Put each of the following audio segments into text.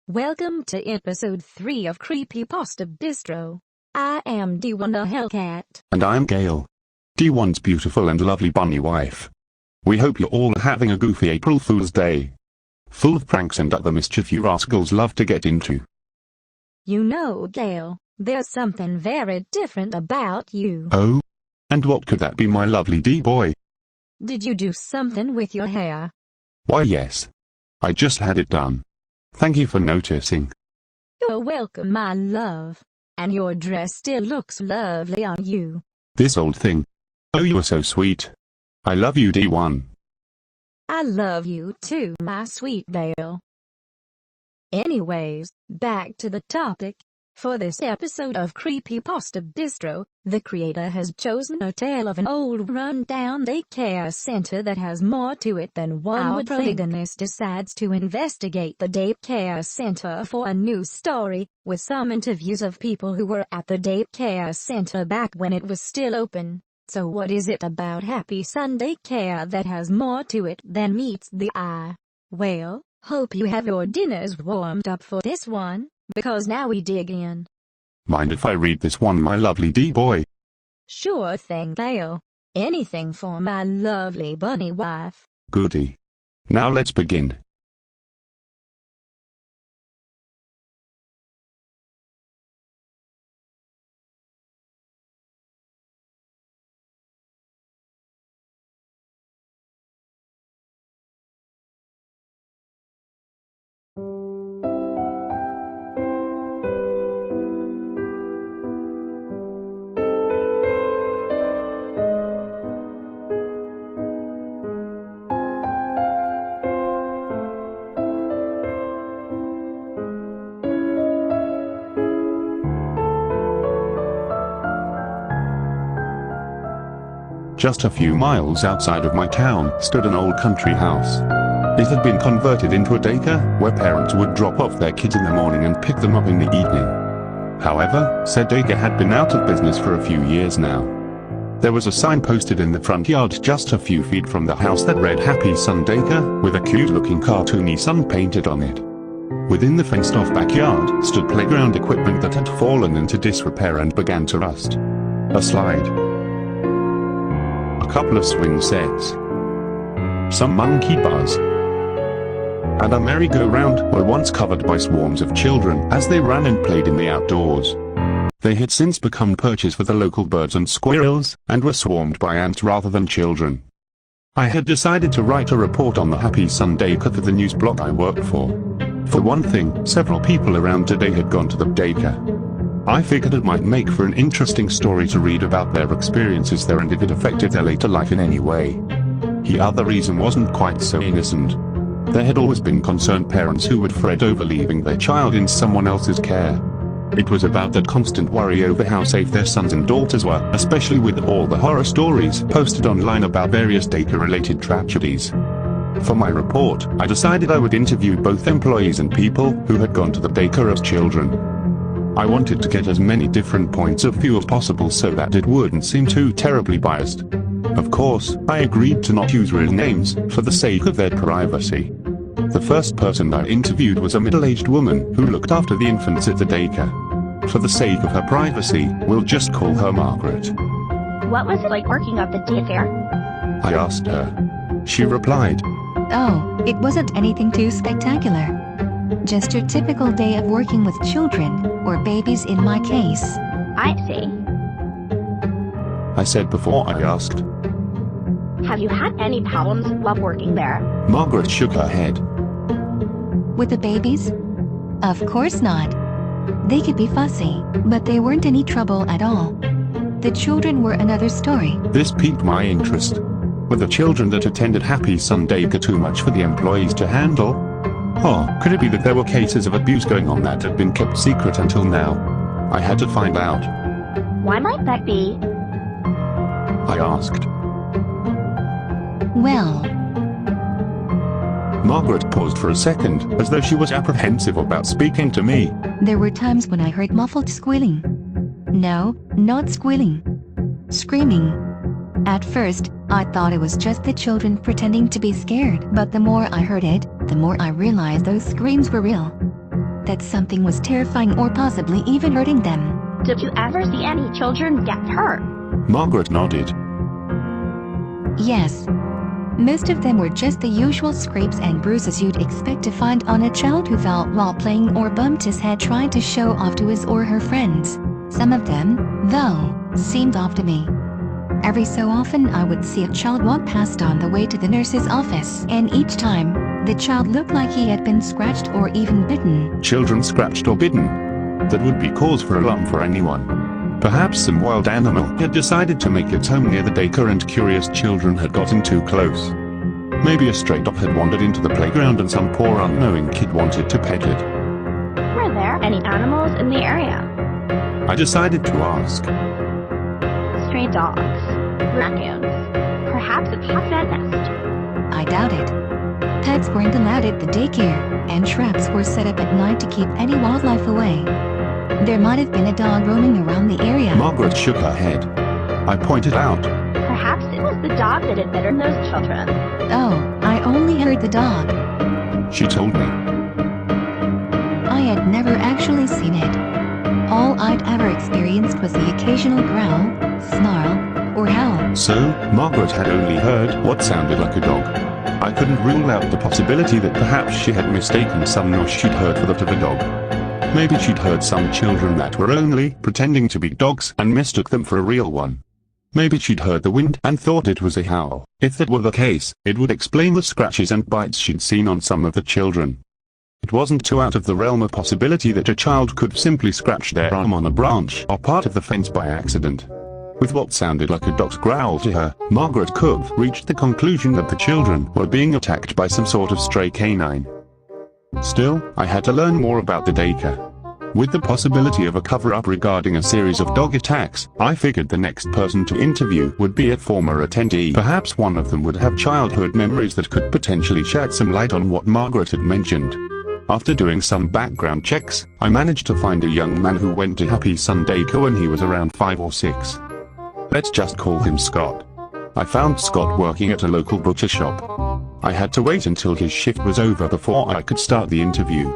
Welcome to episode 3 of Creepypasta Bistro. I am D1 a Hellcat. And I'm Gale. D1's beautiful and lovely bunny wife. We hope you're all having a goofy April Fool's Day. Full of pranks and other mischief you rascals love to get into. You know, Gale, there's something very different about you. Oh? And what could that be, my lovely D-boy? Did you do something with your hair? Why yes. I just had it done. Thank you for noticing. You're welcome, my love. And your dress still looks lovely on you. This old thing. Oh, you are so sweet. I love you, D1. I love you too, my sweet Gale. Anyways, back to the topic. For this episode of Creepypasta Bistro, the creator has chosen a tale of an old run-down daycare center that has more to it than one would think. Our protagonist decides to investigate the daycare center for a new story, with some interviews of people who were at the daycare center back when it was still open. So what is it about Happy Sun Daycare that has more to it than meets the eye? Well, hope you have your dinners warmed up for this one. Because now we dig in. Mind if I read this one, my lovely D-boy? Sure thing, Gale. Anything for my lovely bunny wife. Goody. Now let's begin. Just a few miles outside of my town stood an old country house. It had been converted into a daycare, where parents would drop off their kids in the morning and pick them up in the evening. However, said daycare had been out of business for a few years now. There was a sign posted in the front yard just a few feet from the house that read Happy Sun Daycare, with a cute-looking cartoony sun painted on it. Within the fenced-off backyard stood playground equipment that had fallen into disrepair and began to rust. A slide. A couple of swing sets. Some monkey bars. And a merry-go-round were once covered by swarms of children as they ran and played in the outdoors. They had since become perches for the local birds and squirrels, and were swarmed by ants rather than children. I had decided to write a report on the Happy Sun Daycare for the news blog I worked for. For one thing, several people around today had gone to the daycare. I figured it might make for an interesting story to read about their experiences there and if it affected their later life in any way. The other reason wasn't quite so innocent. There had always been concerned parents who would fret over leaving their child in someone else's care. It was about that constant worry over how safe their sons and daughters were, especially with all the horror stories posted online about various daycare-related tragedies. For my report, I decided I would interview both employees and people who had gone to the daycare as children. I wanted to get as many different points of view as possible so that it wouldn't seem too terribly biased. Of course, I agreed to not use real names, for the sake of their privacy. The first person I interviewed was a middle-aged woman who looked after the infants at the daycare. For the sake of her privacy, we'll just call her Margaret. What was it like working at the daycare? I asked her. She replied, "Oh, it wasn't anything too spectacular. Just your typical day of working with children, or babies in my case." I see. I said before I asked. Have you had any problems while working there? Margaret shook her head. With the babies? Of course not. They could be fussy, but they weren't any trouble at all. The children were another story. This piqued my interest. Were the children that attended Happy Sun Daycare too much for the employees to handle? Or could it be that there were cases of abuse going on that had been kept secret until now? I had to find out. Why might that be? I asked. Well, Margaret paused for a second, as though she was apprehensive about speaking to me. there were times when I heard muffled squealing. No, not squealing. Screaming. At first, I thought it was just the children pretending to be scared, but the more I heard it, the more I realized those screams were real. that something was terrifying or possibly even hurting them. Did you ever see any children get hurt? Margaret nodded. Yes. Most of them were just the usual scrapes and bruises you'd expect to find on a child who fell while playing or bumped his head trying to show off to his or her friends. Some of them, though, seemed off to me. Every so often I would see a child walk past on the way to the nurse's office, and each time, the child looked like he had been scratched or even bitten. Children scratched or bitten? That would be cause for alarm for anyone. Perhaps some wild animal had decided to make its home near the daycare and curious children had gotten too close. Maybe a stray dog had wandered into the playground and some poor unknowing kid wanted to pet it. Were there any animals in the area? I decided to ask. Stray dogs, raccoons, perhaps a pet nest. I doubt it. Pets weren't allowed at the daycare, and traps were set up at night to keep any wildlife away. There might have been a dog roaming around the area. Margaret shook her head. I pointed out. Perhaps it was the dog that had bitten those children. Oh, I only heard the dog. She told me. I had never actually seen it. All I'd ever experienced was the occasional growl, snarl, or howl. So, Margaret had only heard what sounded like a dog. I couldn't rule out the possibility that perhaps she had mistaken some noise she'd heard for that of a dog. Maybe she'd heard some children that were only pretending to be dogs and mistook them for a real one. Maybe she'd heard the wind and thought it was a howl. If that were the case, it would explain the scratches and bites she'd seen on some of the children. It wasn't too out of the realm of possibility that a child could simply scratch their arm on a branch or part of the fence by accident. With what sounded like a dog's growl to her, Margaret could have reached the conclusion that the children were being attacked by some sort of stray canine. Still, I had to learn more about the daycare. With the possibility of a cover-up regarding a series of dog attacks, I figured the next person to interview would be a former attendee. Perhaps one of them would have childhood memories that could potentially shed some light on what Margaret had mentioned. After doing some background checks, I managed to find a young man who went to Happy Sun Daycare when he was around 5 or 6. Let's just call him Scott. I found Scott working at a local butcher shop. I had to wait until his shift was over before I could start the interview.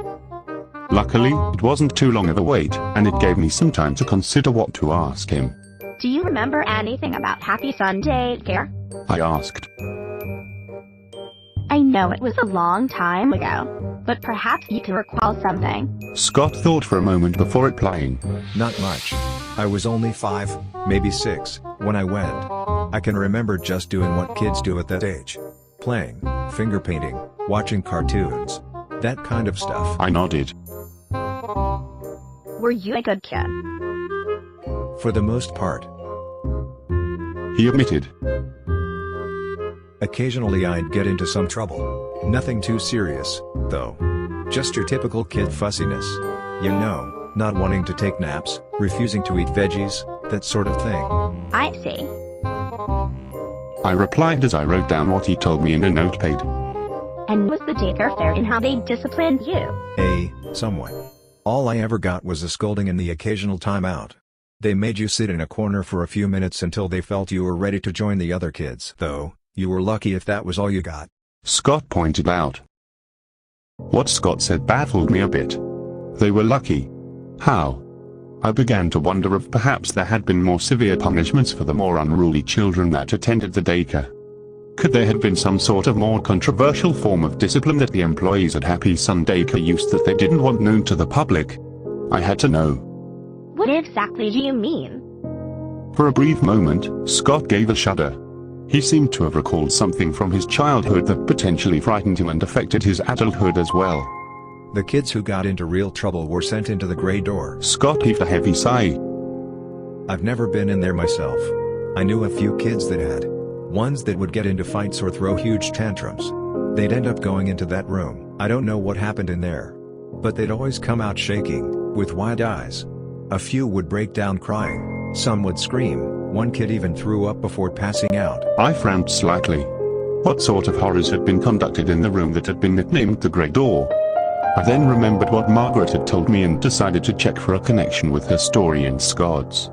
Luckily, it wasn't too long of a wait, and it gave me some time to consider what to ask him. Do you remember anything about Happy Sun Daycare? I asked. I know it was a long time ago, but perhaps you can recall something. Scott thought for a moment before replying. Not much. I was only 5, maybe 6, when I went. I can remember just doing what kids do at that age. Playing, finger painting, watching cartoons. That kind of stuff. I nodded. Were you a good kid? For the most part. He admitted. Occasionally I'd get into some trouble. Nothing too serious, though. Just your typical kid fussiness. You know, not wanting to take naps, refusing to eat veggies, that sort of thing. I see. I replied as I wrote down what he told me in a notepad. And was the daycare fair in how they disciplined you? Somewhat. All I ever got was a scolding and the occasional timeout. They made you sit in a corner for a few minutes until they felt you were ready to join the other kids. Though, you were lucky if that was all you got. Scott pointed out. What Scott said baffled me a bit. They were lucky. How? I began to wonder if perhaps there had been more severe punishments for the more unruly children that attended the daycare. Could there have been some sort of more controversial form of discipline that the employees at Happy Sun Daycare used that they didn't want known to the public? I had to know. What exactly do you mean? For a brief moment, Scott gave a shudder. He seemed to have recalled something from his childhood that potentially frightened him and affected his adulthood as well. The kids who got into real trouble were sent into the gray door. Scott heaved a heavy sigh. I've never been in there myself. I knew a few kids that had. Ones that would get into fights or throw huge tantrums. They'd end up going into that room. I don't know what happened in there. But they'd always come out shaking, with wide eyes. A few would break down crying. Some would scream. One kid even threw up before passing out. I frowned slightly. What sort of horrors had been conducted in the room that had been nicknamed the Grey Door? I then remembered what Margaret had told me and decided to check for a connection with her story in Scott's.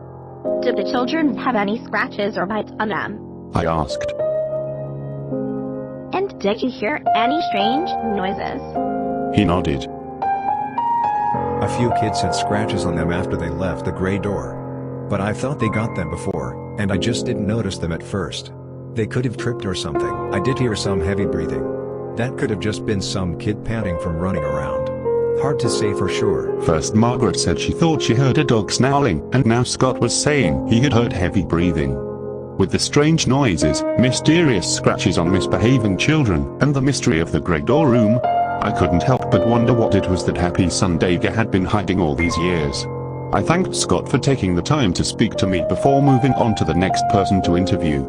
Did the children have any scratches or bites on them? I asked. And did you hear any strange noises? He nodded. A few kids had scratches on them after they left the gray door. But I thought they got them before, and I just didn't notice them at first. They could have tripped or something. I did hear some heavy breathing. That could have just been some kid panting from running around. Hard to say for sure. First Margaret said she thought she heard a dog snarling, and now Scott was saying he had heard heavy breathing. With the strange noises, mysterious scratches on misbehaving children, and the mystery of the grey door room, I couldn't help but wonder what it was that Happy Sun Daycare had been hiding all these years. I thanked Scott for taking the time to speak to me before moving on to the next person to interview.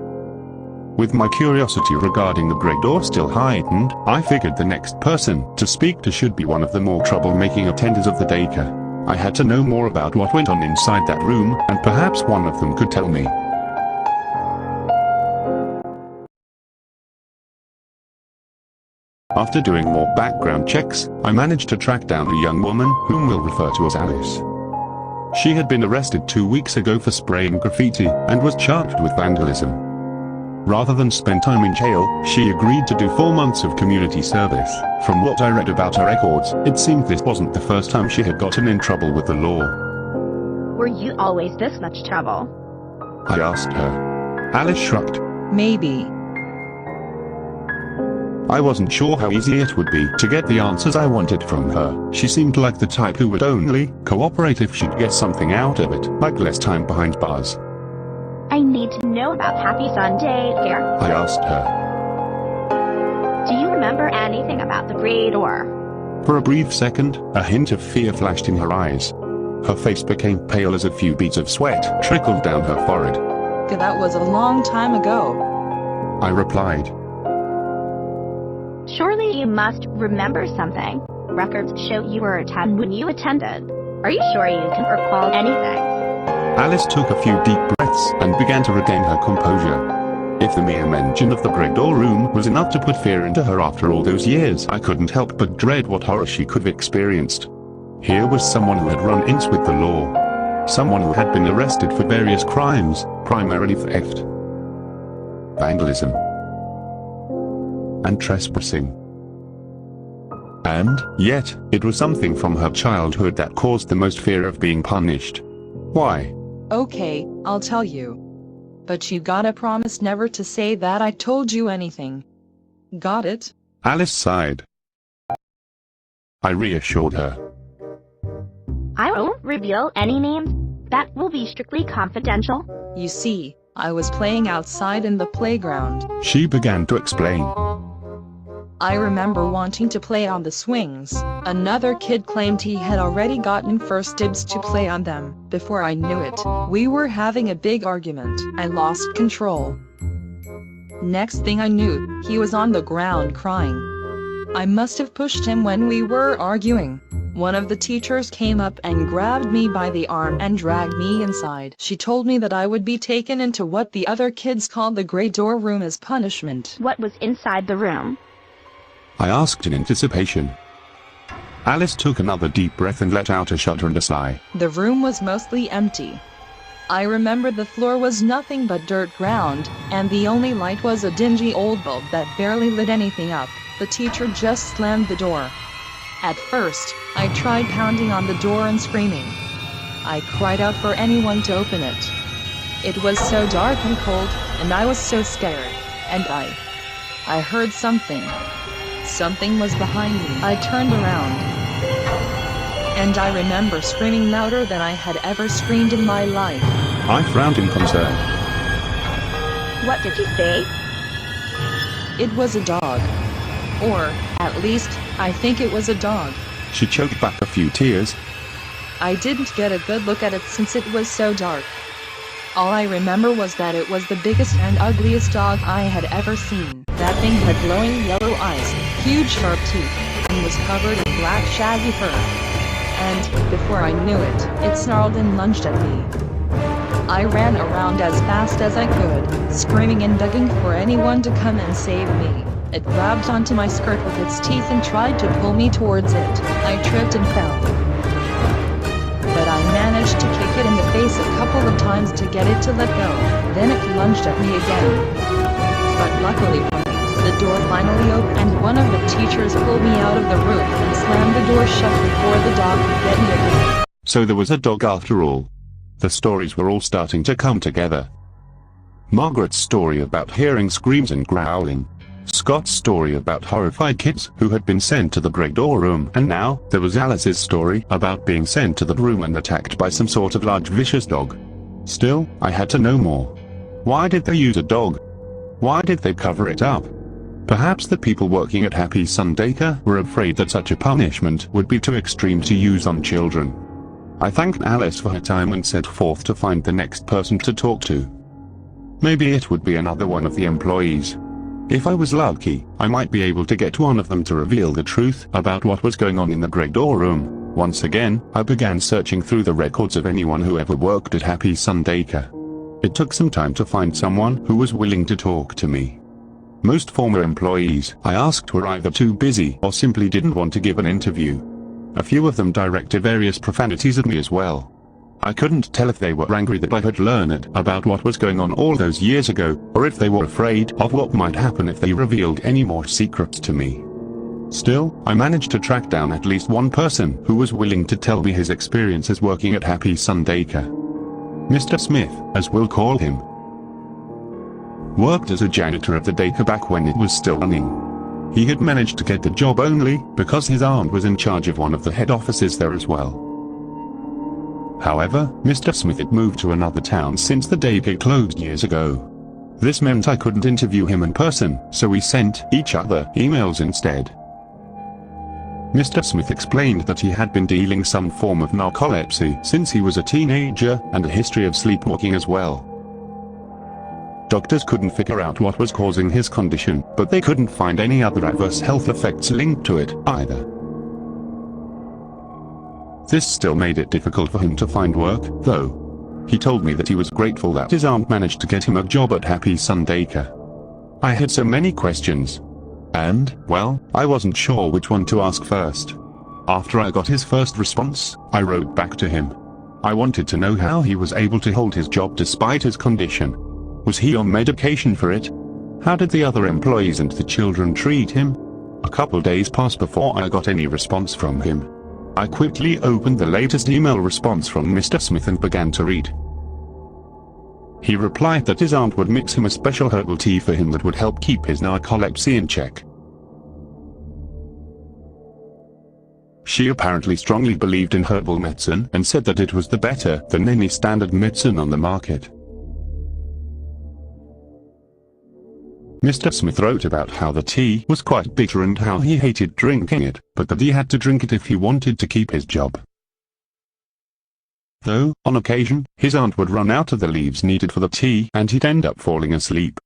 With my curiosity regarding the grey door still heightened, I figured the next person to speak to should be one of the more troublemaking attenders of the daycare. I had to know more about what went on inside that room, and perhaps one of them could tell me. After doing more background checks, I managed to track down a young woman whom we'll refer to as Alice. She had been arrested 2 weeks ago for spraying graffiti and was charged with vandalism. Rather than spend time in jail, she agreed to do 4 months of community service. From what I read about her records, it seemed this wasn't the first time she had gotten in trouble with the law. Were you always this much trouble? I asked her. Alice shrugged. Maybe. I wasn't sure how easy it would be to get the answers I wanted from her. She seemed like the type who would only cooperate if she'd get something out of it, like less time behind bars. I need to know about Happy Sun Daycare. I asked her. Do you remember anything about the grey door? For a brief second, a hint of fear flashed in her eyes. Her face became pale as a few beads of sweat trickled down her forehead. That was a long time ago. I replied. Surely you must remember something. Records show you were 10 when you attended. Are you sure you can recall anything? Alice took a few deep breaths and began to regain her composure. If the mere mention of the grey door room was enough to put fear into her after all those years, I couldn't help but dread what horror she could have experienced. Here was someone who had run ins with the law. Someone who had been arrested for various crimes, primarily theft, vandalism, and trespassing. And, yet, it was something from her childhood that caused the most fear of being punished. Why? Okay, I'll tell you. But you gotta promise never to say that I told you anything. Got it? Alice sighed. I reassured her. I won't reveal any names. That will be strictly confidential. You see, I was playing outside in the playground. She began to explain. I remember wanting to play on the swings. Another kid claimed he had already gotten first dibs to play on them. Before I knew it, we were having a big argument. I lost control. Next thing I knew, he was on the ground crying. I must have pushed him when we were arguing. One of the teachers came up and grabbed me by the arm and dragged me inside. She told me that I would be taken into what the other kids called the grey door room as punishment. What was inside the room? I asked in anticipation. Alice took another deep breath and let out a shudder and a sigh. The room was mostly empty. I remember the floor was nothing but dirt ground, and the only light was a dingy old bulb that barely lit anything up. The teacher just slammed the door. At first, I tried pounding on the door and screaming. I cried out for anyone to open it. It was so dark and cold, and I was so scared, and I heard something. Something was behind me. I turned around, and I remember screaming louder than I had ever screamed in my life. I frowned in concern. What did you say? It was a dog. Or, at least, I think it was a dog. She choked back a few tears. I didn't get a good look at it since it was so dark. All I remember was that it was the biggest and ugliest dog I had ever seen. That thing had glowing yellow eyes, huge sharp teeth, and was covered in black shaggy fur. And, before I knew it, it snarled and lunged at me. I ran around as fast as I could, screaming and begging for anyone to come and save me. It grabbed onto my skirt with its teeth and tried to pull me towards it. I tripped and fell. But I managed to kick it in the face a couple of times to get it to let go. Then it lunged at me again. But luckily for me, the door finally opened and one of the teachers pulled me out of the room and slammed the door shut before the dog could get near me. So there was a dog after all. The stories were all starting to come together. Margaret's story about hearing screams and growling. Scott's story about horrified kids who had been sent to the Grey Door room, and now there was Alice's story about being sent to the room and attacked by some sort of large vicious dog. Still, I had to know more. Why did they use a dog? Why did they cover it up? Perhaps the people working at Happy Sun Daycare were afraid that such a punishment would be too extreme to use on children. I thanked Alice for her time and set forth to find the next person to talk to. Maybe it would be another one of the employees. If I was lucky, I might be able to get one of them to reveal the truth about what was going on in the Grey Door room. Once again, I began searching through the records of anyone who ever worked at Happy Sun Daycare. It took some time to find someone who was willing to talk to me. Most former employees I asked were either too busy or simply didn't want to give an interview. A few of them directed various profanities at me as well. I couldn't tell if they were angry that I had learned about what was going on all those years ago, or if they were afraid of what might happen if they revealed any more secrets to me. Still, I managed to track down at least one person who was willing to tell me his experiences working at Happy Sun Daycare. Mr. Smith, as we'll call him, worked as a janitor of the daycare back when it was still running. He had managed to get the job only because his aunt was in charge of one of the head offices there as well. However, Mr. Smith had moved to another town since the daycare closed years ago. This meant I couldn't interview him in person, so we sent each other emails instead. Mr. Smith explained that he had been dealing some form of narcolepsy since he was a teenager, and a history of sleepwalking as well. Doctors couldn't figure out what was causing his condition, but they couldn't find any other adverse health effects linked to it either. This still made it difficult for him to find work, though. He told me that he was grateful that his aunt managed to get him a job at Happy Sun Daycare. I had so many questions. And, well, I wasn't sure which one to ask first. After I got his first response, I wrote back to him. I wanted to know how he was able to hold his job despite his condition. Was he on medication for it? How did the other employees and the children treat him? A couple days passed before I got any response from him. I quickly opened the latest email response from Mr. Smith and began to read. He replied that his aunt would mix him a special herbal tea for him that would help keep his narcolepsy in check. She apparently strongly believed in herbal medicine and said that it was the better than any standard medicine on the market. Mr. Smith wrote about how the tea was quite bitter and how he hated drinking it, but that he had to drink it if he wanted to keep his job. Though, on occasion, his aunt would run out of the leaves needed for the tea and he'd end up falling asleep.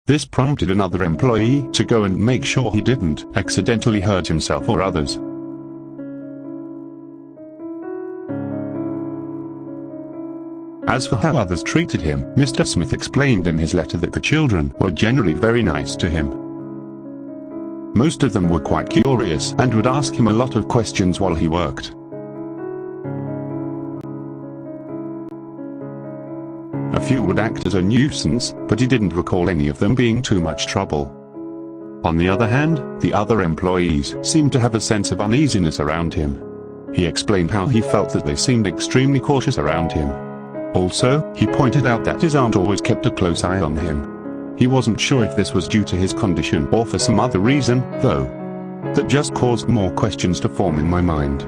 This prompted another employee to go and make sure he didn't accidentally hurt himself or others. As for how others treated him, Mr. Smith explained in his letter that the children were generally very nice to him. Most of them were quite curious and would ask him a lot of questions while he worked. A few would act as a nuisance, but he didn't recall any of them being too much trouble. On the other hand, the other employees seemed to have a sense of uneasiness around him. He explained how he felt that they seemed extremely cautious around him. Also, he pointed out that his aunt always kept a close eye on him. He wasn't sure if this was due to his condition or for some other reason, though. That just caused more questions to form in my mind.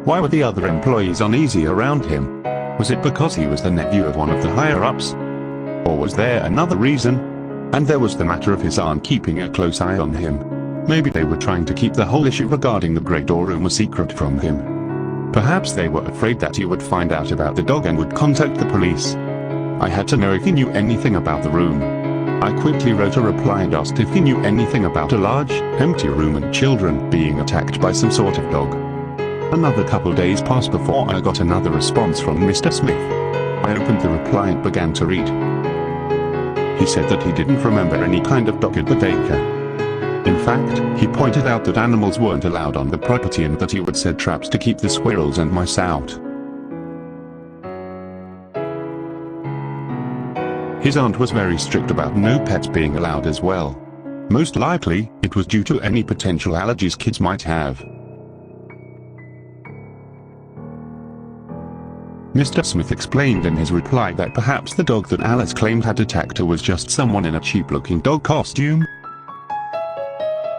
Why were the other employees uneasy around him? Was it because he was the nephew of one of the higher-ups? Or was there another reason? And there was the matter of his aunt keeping a close eye on him. Maybe they were trying to keep the whole issue regarding the Grey Door room a secret from him. Perhaps they were afraid that he would find out about the dog and would contact the police. I had to know if he knew anything about the room. I quickly wrote a reply and asked if he knew anything about a large, empty room and children being attacked by some sort of dog. Another couple days passed before I got another response from Mr. Smith. I opened the reply and began to read. He said that he didn't remember any kind of dog at the daycare. In fact, he pointed out that animals weren't allowed on the property and that he would set traps to keep the squirrels and mice out. His aunt was very strict about no pets being allowed as well. Most likely, it was due to any potential allergies kids might have. Mr. Smith explained in his reply that perhaps the dog that Alice claimed had attacked her was just someone in a cheap-looking dog costume.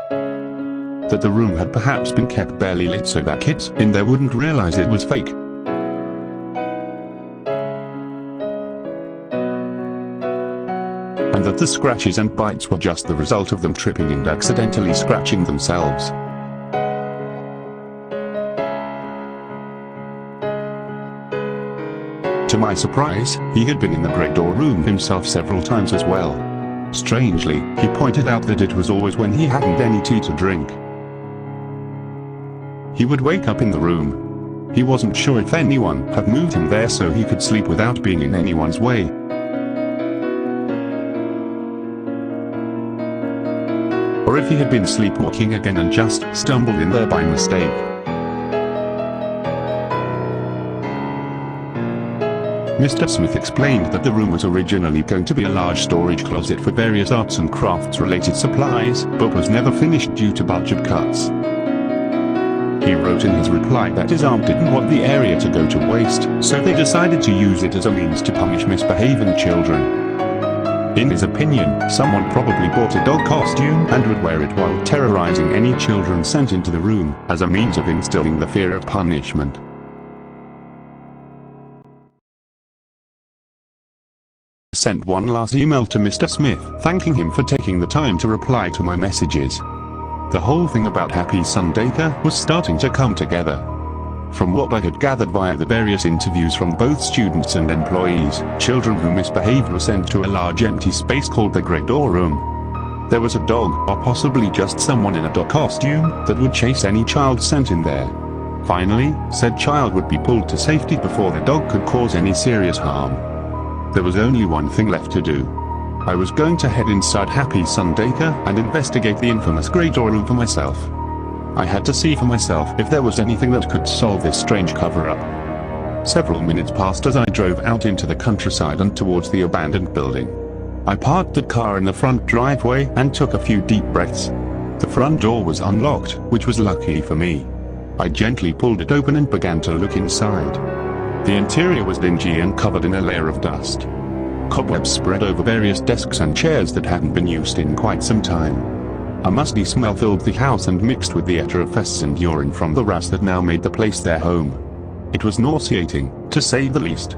That the room had perhaps been kept barely lit so that kids in there wouldn't realize it was fake. And that the scratches and bites were just the result of them tripping and accidentally scratching themselves. To my surprise, he had been in the Great Door room himself several times as well. Strangely, he pointed out that it was always when he hadn't any tea to drink. He would wake up in the room. He wasn't sure if anyone had moved him there so he could sleep without being in anyone's way. Or if he had been sleepwalking again and just stumbled in there by mistake. Mr. Smith explained that the room was originally going to be a large storage closet for various arts and crafts related supplies, but was never finished due to budget cuts. He wrote in his reply that his aunt didn't want the area to go to waste, so they decided to use it as a means to punish misbehaving children. In his opinion, someone probably bought a dog costume and would wear it while terrorizing any children sent into the room, as a means of instilling the fear of punishment. Sent one last email to Mr. Smith, thanking him for taking the time to reply to my messages. The whole thing about Happy Sun Daycare was starting to come together. From what I had gathered via the various interviews from both students and employees, children who misbehaved were sent to a large empty space called the Great Door Room. There was a dog, or possibly just someone in a dog costume, that would chase any child sent in there. Finally, said child would be pulled to safety before the dog could cause any serious harm. There was only one thing left to do. I was going to head inside Happy Sun Daycare and investigate the infamous Great Door Room for myself. I had to see for myself if there was anything that could solve this strange cover-up. Several minutes passed as I drove out into the countryside and towards the abandoned building. I parked the car in the front driveway and took a few deep breaths. The front door was unlocked, which was lucky for me. I gently pulled it open and began to look inside. The interior was dingy and covered in a layer of dust. Cobwebs spread over various desks and chairs that hadn't been used in quite some time. A musty smell filled the house and mixed with the effervescent urine from the rats that now made the place their home. It was nauseating, to say the least.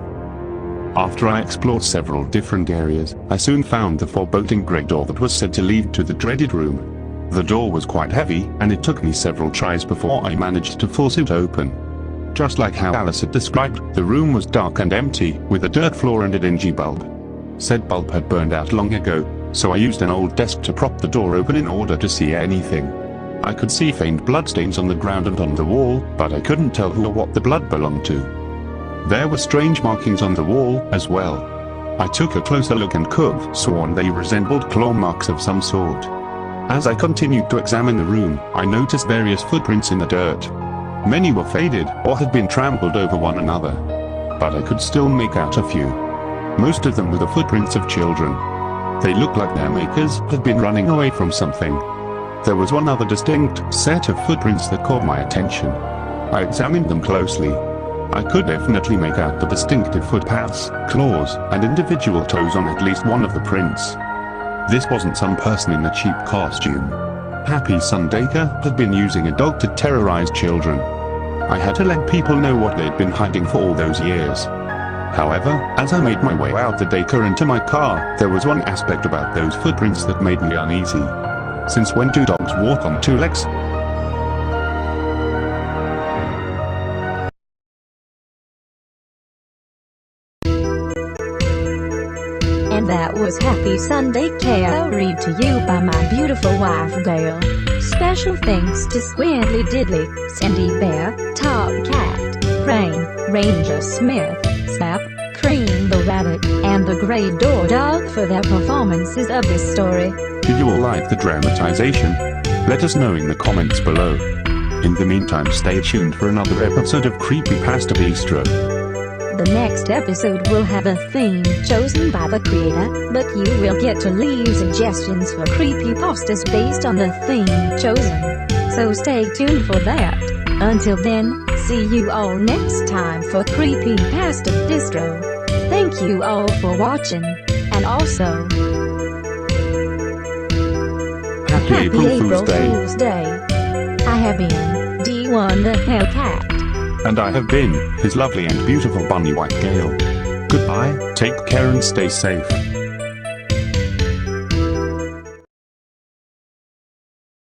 After I explored several different areas, I soon found the foreboding great door that was said to lead to the dreaded room. The door was quite heavy, and it took me several tries before I managed to force it open. Just like how Alice had described, the room was dark and empty, with a dirt floor and a dingy bulb. Said bulb had burned out long ago, so I used an old desk to prop the door open in order to see anything. I could see faint bloodstains on the ground and on the wall, but I couldn't tell who or what the blood belonged to. There were strange markings on the wall, as well. I took a closer look and could have sworn they resembled claw marks of some sort. As I continued to examine the room, I noticed various footprints in the dirt. Many were faded, or had been trampled over one another. But I could still make out a few. Most of them were the footprints of children. They looked like their makers had been running away from something. There was one other distinct set of footprints that caught my attention. I examined them closely. I could definitely make out the distinctive footpaths, claws, and individual toes on at least one of the prints. This wasn't some person in a cheap costume. Happy Sun Daycare had been using a dog to terrorize children. I had to let people know what they'd been hiding for all those years. However, as I made my way out the daycare into my car, there was one aspect about those footprints that made me uneasy. Since when do dogs walk on two legs? And that was Happy Sun Daycare, read to you by my beautiful wife Gale. Special thanks to Squiddly Diddly, Sandy Bear, Top Cat, Rain, Ranger Smith, Zepp, Cream the Rabbit, and the Grey Door Dog for their performances of this story. Did you all like the dramatization? Let us know in the comments below. In the meantime, stay tuned for another episode of Creepypasta Bistro. The next episode will have a theme chosen by the creator, but you will get to leave suggestions for creepypastas based on the theme chosen. So stay tuned for that. Until then, see you all next time for Creepypasta Bistro. Thank you all for watching, and also Happy April Fool's Day. Fool's Day. I have been D1 the Hellcat. And I have been his lovely and beautiful bunny white Gale. Goodbye, take care and stay safe.